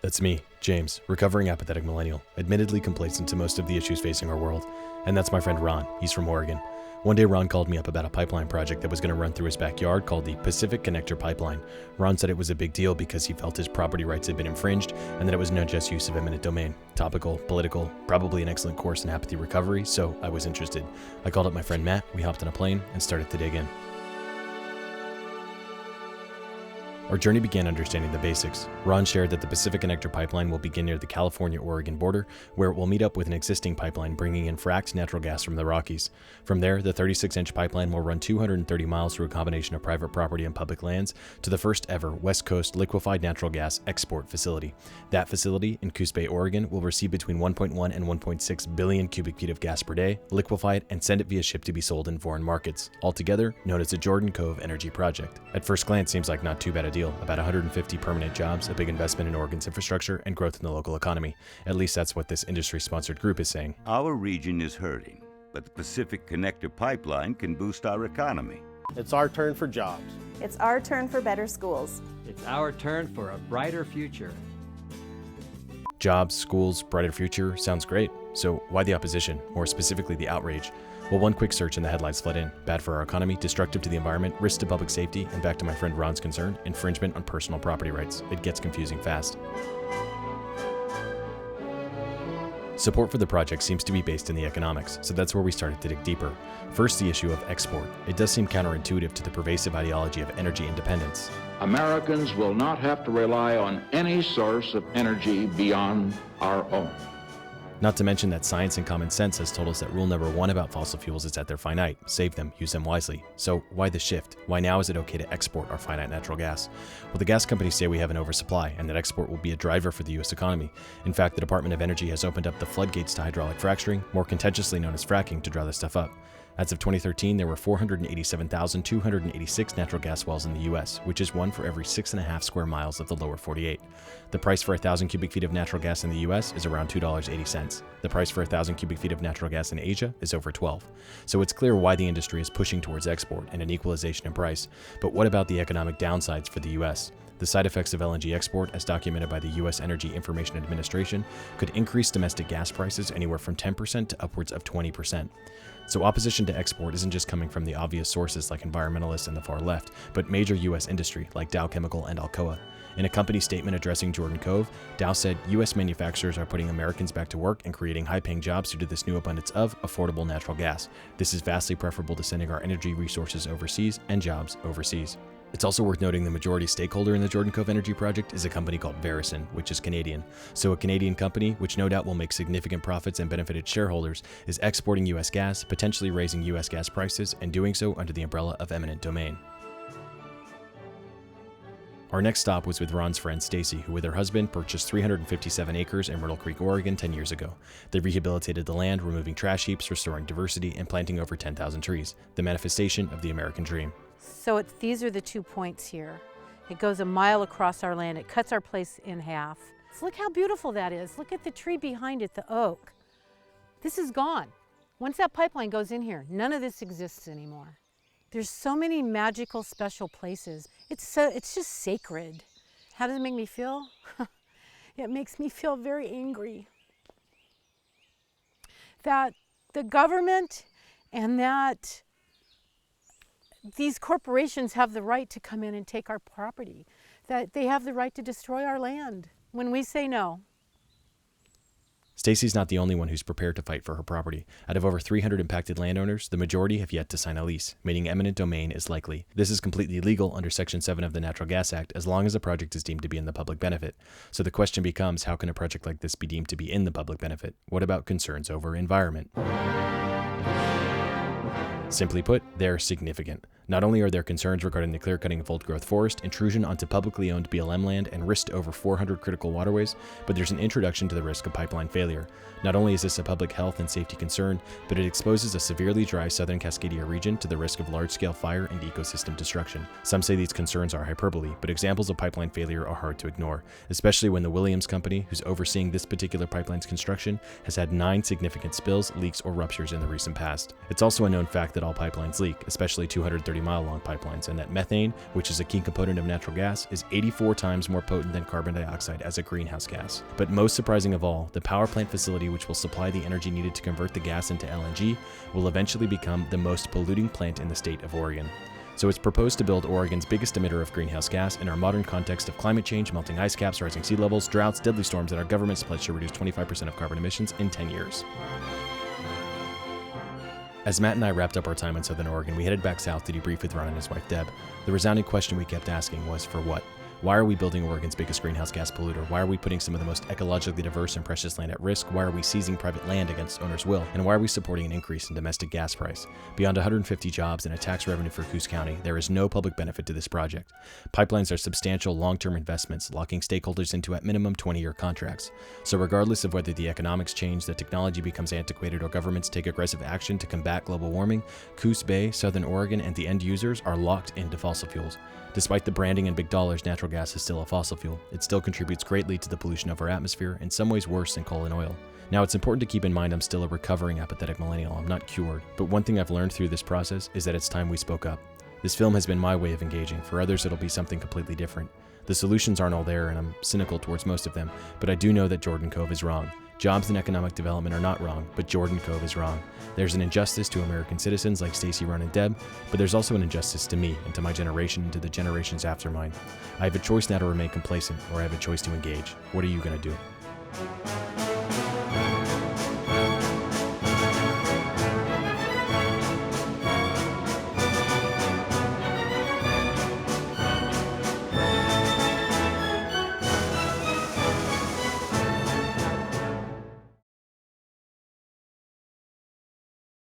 That's me, James, recovering apathetic millennial, admittedly complacent to most of the issues facing our world. And that's my friend Ron. He's from Oregon. One day Ron called me up about a pipeline project that was going to run through his backyard called the Pacific Connector Pipeline. Ron said it was a big deal because he felt his property rights had been infringed and that it was no just use of eminent domain. Topical, political, probably an excellent course in apathy recovery, so I was interested. I called up my friend Matt, we hopped on a plane, and started to dig in. Our journey began understanding the basics. Ron shared that the Pacific Connector Pipeline will begin near the California-Oregon border, where it will meet up with an existing pipeline bringing in fracked natural gas from the Rockies. From there, the 36-inch pipeline will run 230 miles through a combination of private property and public lands to the first ever West Coast liquefied natural gas export facility. That facility in Coos Bay, Oregon, will receive between 1.1 and 1.6 billion cubic feet of gas per day, liquefied, and send it via ship to be sold in foreign markets, altogether known as the Jordan Cove Energy Project. At first glance, seems like not too bad a deal. About 150 permanent jobs, a big investment in Oregon's infrastructure, and growth in the local economy. At least that's what this industry-sponsored group is saying. Our region is hurting, but the Pacific Connector Pipeline can boost our economy. It's our turn for jobs. It's our turn for better schools. It's our turn for a brighter future. Jobs, schools, brighter future, sounds great. So why the opposition? More specifically, the outrage? Well, one quick search and the headlines flood in. Bad for our economy, destructive to the environment, risk to public safety, and back to my friend Ron's concern, infringement on personal property rights. It gets confusing fast. Support for the project seems to be based in the economics, so that's where we started to dig deeper. First, the issue of export. It does seem counterintuitive to the pervasive ideology of energy independence. Americans will not have to rely on any source of energy beyond our own. Not to mention that science and common sense has told us that rule number one about fossil fuels is that they're finite. Save them, use them wisely. So why the shift? Why now is it okay to export our finite natural gas? Well, the gas companies say we have an oversupply and that export will be a driver for the U.S. economy. In fact, the Department of Energy has opened up the floodgates to hydraulic fracturing, more contentiously known as fracking, to draw this stuff up. As of 2013, there were 487,286 natural gas wells in the U.S., which is one for every 6.5 square miles of the lower 48. The price for 1,000 cubic feet of natural gas in the U.S. is around $2.80. The price for 1,000 cubic feet of natural gas in Asia is over $12. So it's clear why the industry is pushing towards export and an equalization in price. But what about the economic downsides for the U.S.? The side effects of LNG export, as documented by the U.S. Energy Information Administration, could increase domestic gas prices anywhere from 10% to upwards of 20%. So opposition to export isn't just coming from the obvious sources like environmentalists and the far left, but major U.S. industry like Dow Chemical and Alcoa. In a company statement addressing Jordan Cove, Dow said U.S. manufacturers are putting Americans back to work and creating high-paying jobs due to this new abundance of affordable natural gas. This is vastly preferable to sending our energy resources overseas and jobs overseas. It's also worth noting the majority stakeholder in the Jordan Cove Energy Project is a company called Veresen, which is Canadian. So a Canadian company, which no doubt will make significant profits and benefit its shareholders, is exporting U.S. gas, potentially raising U.S. gas prices, and doing so under the umbrella of eminent domain. Our next stop was with Ron's friend Stacy, who with her husband purchased 357 acres in Myrtle Creek, Oregon 10 years ago. They rehabilitated the land, removing trash heaps, restoring diversity, and planting over 10,000 trees, the manifestation of the American dream. So these are the 2 points here. It goes a mile across our land. It cuts our place in half. So look how beautiful that is. Look at the tree behind it, the oak. This is gone. Once that pipeline goes in here, none of this exists anymore. There's so many magical, special places. It's just sacred. How does it make me feel? It makes me feel very angry that the government and that these corporations have the right to come in and take our property, that they have the right to destroy our land when we say no. Stacy's not the only one who's prepared to fight for her property. Out of over 300 impacted landowners, the majority have yet to sign a lease, meaning eminent domain is likely. This is completely legal under Section 7 of the Natural Gas Act as long as the project is deemed to be in the public benefit. So the question becomes, how can a project like this be deemed to be in the public benefit? What about concerns over environment? Simply put, they're significant. Not only are there concerns regarding the clear-cutting of old-growth forest, intrusion onto publicly owned BLM land, and risk to over 400 critical waterways, but there's an introduction to the risk of pipeline failure. Not only is this a public health and safety concern, but it exposes a severely dry southern Cascadia region to the risk of large-scale fire and ecosystem destruction. Some say these concerns are hyperbole, but examples of pipeline failure are hard to ignore, especially when the Williams Company, who's overseeing this particular pipeline's construction, has had 9 significant spills, leaks, or ruptures in the recent past. It's also a known fact that all pipelines leak, especially 230 30-mile-long pipelines, and that methane, which is a key component of natural gas, is 84 times more potent than carbon dioxide as a greenhouse gas. But most surprising of all, the power plant facility which will supply the energy needed to convert the gas into LNG will eventually become the most polluting plant in the state of Oregon. So it's proposed to build Oregon's biggest emitter of greenhouse gas in our modern context of climate change, melting ice caps, rising sea levels, droughts, deadly storms, and our government's pledge to reduce 25% of carbon emissions in 10 years. As Matt and I wrapped up our time in Southern Oregon, we headed back south to debrief with Ron and his wife Deb. The resounding question we kept asking was, for what? Why are we building Oregon's biggest greenhouse gas polluter? Why are we putting some of the most ecologically diverse and precious land at risk? Why are we seizing private land against owners' will? And why are we supporting an increase in domestic gas price? Beyond 150 jobs and a tax revenue for Coos County, there is no public benefit to this project. Pipelines are substantial long-term investments, locking stakeholders into at minimum 20-year contracts. So regardless of whether the economics change, the technology becomes antiquated, or governments take aggressive action to combat global warming, Coos Bay, Southern Oregon, and the end users are locked into fossil fuels. Despite the branding and big dollars, natural gas is still a fossil fuel. It still contributes greatly to the pollution of our atmosphere, in some ways worse than coal and oil. Now, it's important to keep in mind I'm still a recovering apathetic millennial. I'm not cured. But one thing I've learned through this process is that it's time we spoke up. This film has been my way of engaging. For others, it'll be something completely different. The solutions aren't all there, and I'm cynical towards most of them, but I do know that Jordan Cove is wrong. Jobs and economic development are not wrong, but Jordan Cove is wrong. There's an injustice to American citizens like Stacy, Ron, and Deb, but there's also an injustice to me and to my generation and to the generations after mine. I have a choice now to remain complacent, or I have a choice to engage. What are you going to do?